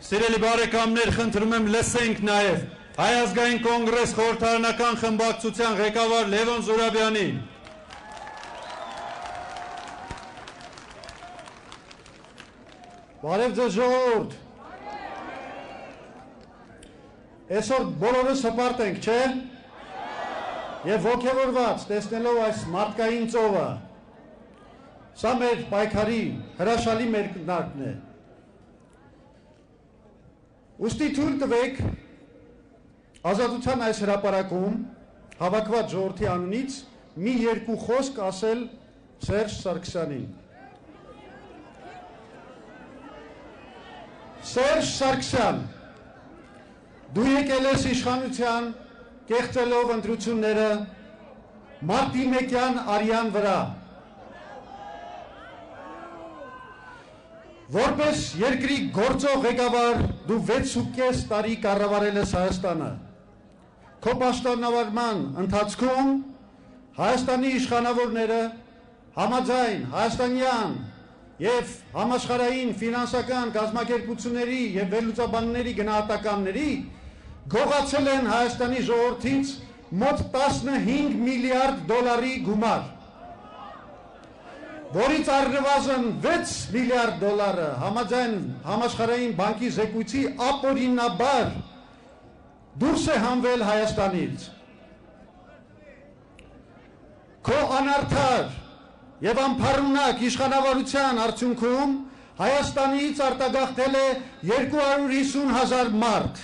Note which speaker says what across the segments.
Speaker 1: Սիրելի բարեկամներ, խնդրում եմ լսենք նաև Հայ ազգային կոնգրես խորհրդարանական խմբակցության ղեկավար Լևոն Զուրաբյանին։
Speaker 2: Բարև ձեզ ժողովուրդ։ Այսօր բոլորս հպարտ ենք, չէ՞։ Եվ ոգևորված տեսնելով այս մարդկային ծովը։ Սա մեր պայքարի հրաշալի մեկնարկն է։ Ուստի թույլ տվեք ազատության այս հրապարակում հավաքված ժողովրդի անունից մի երկու խոսք ասել Սերժ Սարգսյանին։ Սերժ Սարգսյան, դու եկել ես իշխանության կեղծելով ընտրությունները մարտի 1-յան արյան վրա։ Որպես երկրի գործող ղեկավար դու 6.5 տարի կառավարել ես Հայաստանը։ Քո պաշտոնավարման ընթացքում Հայաստանի իշխանավորները համաձայն հայաստանյան եւ համաշխարհային ֆինանսական կազմակերպությունների եւ վերլուծաբանների գնահատականների գողացել են Հայաստանի ժողովրդից մոտ 15 միլիարդ դոլարի գումար, որից առնվազն 6 միլիարդ դոլարը համաձայն համաշխարհային բանկի զեկույցի ապօրինաբար դուրս է հանվել Հայաստանից։ Քո անարդար եւ անփառունակ իշխանավորության արդյունքում Հայաստանից արտագաղթել է 250,000 մարդ,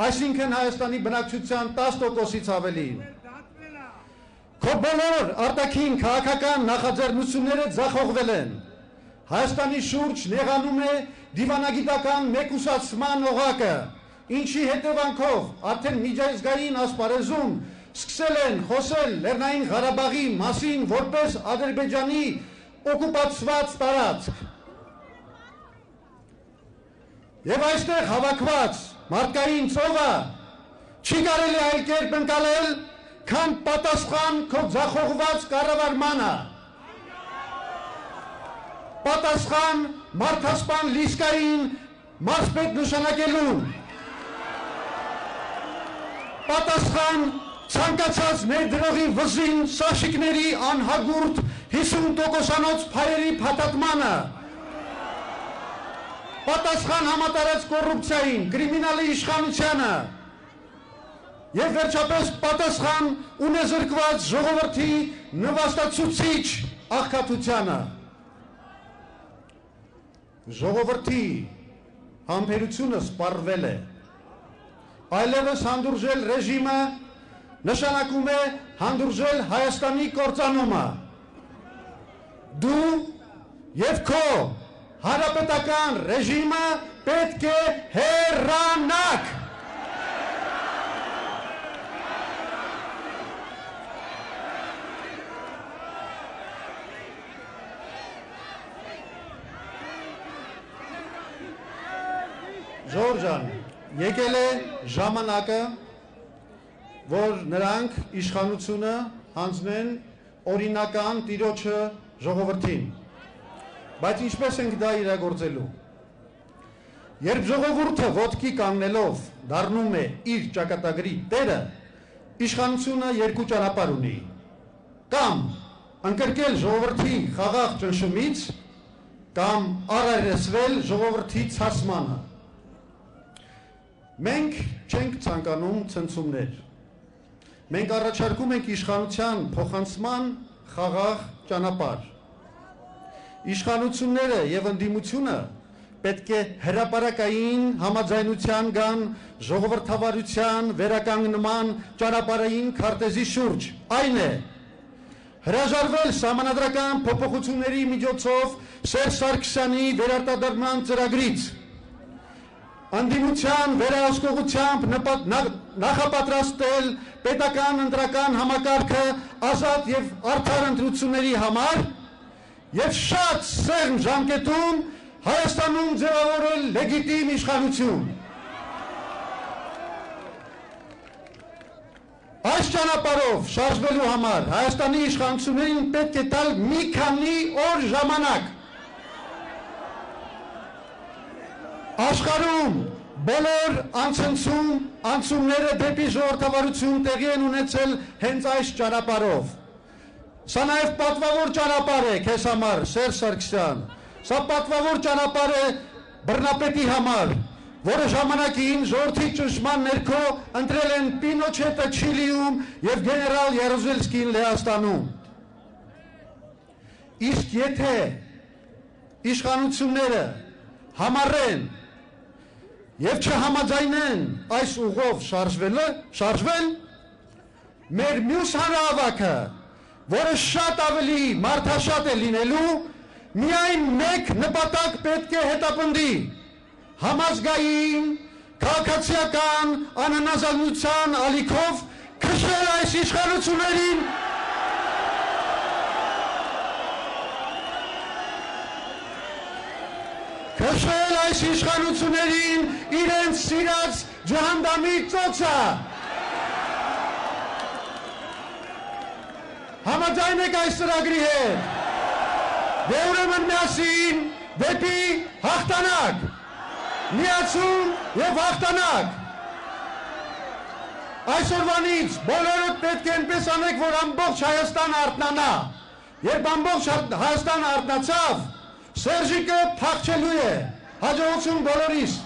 Speaker 2: այսինքն Հայաստանի բնակչության 10%-ից ավելին։ Քո բոլոր արտաքին քաղաքական նախաձեռնությունները ձախողվել են։ Հայաստանի շուրջ նեղանում է դիվանագիտական մեկուսացման օղակը, ինչի հետևանքով արդեն միջազգային ասպարեզում սկսել են խոսել Լեռնային Ղարաբաղի մասին որպես Ադրբեջանի օկուպացված տարածք։ Եվ այստեղ հավաքված մարդկային ծովը չի կարելի այլ կերպ ընկալել, քան պատասխան քո ձախողված կառավարմանը, պատասխան մարդասպան Լիսկային մարզպետ նշանակելուն, պատասխան ցանկացած ներդրողի վզին սաշիկների անհագուրդ 50%-անոց փայերի փաթաթմանը, պատասխան համատարած կոռուպցիային, կրիմինալի իշխանությանը, եւ վերջապես պատասխան ունեզրկված ժողովրդի նվաստացուցիչ աղքատությանը։ Ժողովրդի համբերությունը սպառվել է։ Այլևս հանդուրժել ռեժիմը նշանակում է հանդուրժել Հայաստանի կործանումը։ Դու եւ քո հանրապետական ռեժիմը պետք է հեռանաք։ Ժողովուրդ ջան, եկել է ժամանակը, որ նրանք իշխանությունը հանձնեն օրինական տիրոջը ժողովրդին։ Բայց ինչպես ենք դա իրագործելու։ Երբ ժողովուրդը ոտքի կանգնելով դառնում է իր ճակատագրի տերը, իշխանությունը երկու ճանապարհ ունի. կամ ընկրկել ժողովրդի խաղաղ ճնշումից, կամ առերեսվել ժողովրդի ցասմանը։ Մենք չենք ցանկանում ցնցումներ։ Մենք առաջարկում ենք իշխանության փոխանցման խաղաղ ճանապարհ։ Իշխանությունները եւ ընդդիմությունը պետք է հրապարակային համաձայնության գան ժողովրդավարության վերականգնման ճանապարհային քարտեզի շուրջ։ Այն է հրաժարվել սահմանադրական փոփոխությունների միջոցով Սերժ Սարգսյանի վերարտադրման ծրագրից, ընդդիմության վերահսկողությամբ նախապատրաստել պետական ընտրական համակարգը ազատ եւ արդար ընտրությունների համար եւ շատ սեղմ ժամկետում Հայաստանում ձևավորել լեգիտիմ իշխանություն։ Այս ճանապարհով շարժվելու համար Հայաստանի իշխանություններին պետք է տալ մի քանի օր ժամանակ։ Աշխարհում բոլոր անցումները դեպի ժողովրդավարություն տեղի են ունեցել հենց այս ճանապարհով։ Սա նաև պատվավոր ճանապարհ է քեզ համար, Սերժ Սարգսյան։ Սա պատվավոր ճանապարհ է բռնապետի համար, որը ժամանակին ժողովրդի ճնշման ներքո ընտրել են Պինոչետը Չիլիում եւ գեներալ Յարուզելսկին Լեհաստանում։ Իսկ եթե իշխանությունները համառեն եւ չհամաձայնեն այս ուղով շարժվել, մեր մյուս հանրահավաքը, որը շատ ավելի մարդաշատ է լինելու, միայն մեկ նպատակ պետք է հետապնդի՝ համազգային, քաղաքացիական անհնազանդության ալիքով քշել այս իշխանություններին քշել այս իշխանություններին իրենց սիրած ջհանդամի ծոցը։ Համաձայն եք այս ծրագրի հետ։ Դե ուրեմն միասին դեպի հաղթանակ։ Միացում եւ հաղթանակ։ Այսօրվանից բոլորդ պետք է այնպես անեք, որ ամբողջ Հայաստանը արթնանա։ Երբ ամբողջ Հայաստանը արթնացավ, Սերժիկը փախչելու է։ Հաջողություն բոլորիս։